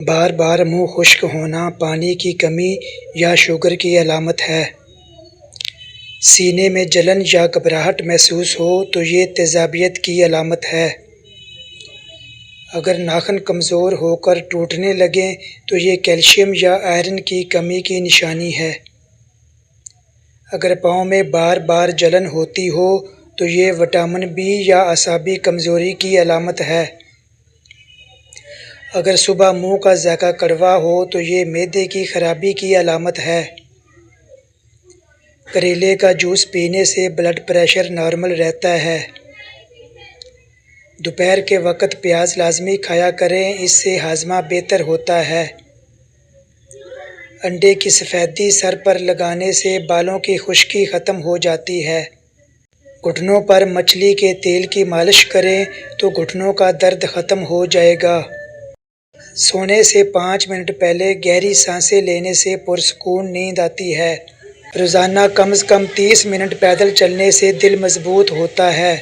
بار بار منہ خشک ہونا پانی کی کمی یا شوگر کی علامت ہے۔ سینے میں جلن یا گھبراہٹ محسوس ہو تو یہ تیزابیت کی علامت ہے۔ اگر ناخن کمزور ہو کر ٹوٹنے لگیں تو یہ کیلشیم یا آئرن کی کمی کی نشانی ہے۔ اگر پاؤں میں بار بار جلن ہوتی ہو تو یہ وٹامن بی یا اعصابی کمزوری کی علامت ہے۔ اگر صبح منہ کا ذائقہ کڑوا ہو تو یہ معدے کی خرابی کی علامت ہے۔ کریلے کا جوس پینے سے بلڈ پریشر نارمل رہتا ہے۔ دوپہر کے وقت پیاز لازمی کھایا کریں، اس سے ہاضمہ بہتر ہوتا ہے۔ انڈے کی سفیدی سر پر لگانے سے بالوں کی خشکی ختم ہو جاتی ہے۔ گھٹنوں پر مچھلی کے تیل کی مالش کریں تو گھٹنوں کا درد ختم ہو جائے گا۔ سونے سے 5 منٹ پہلے گہری سانسیں لینے سے پرسکون نیند آتی ہے۔ روزانہ کم از کم 30 منٹ پیدل چلنے سے دل مضبوط ہوتا ہے۔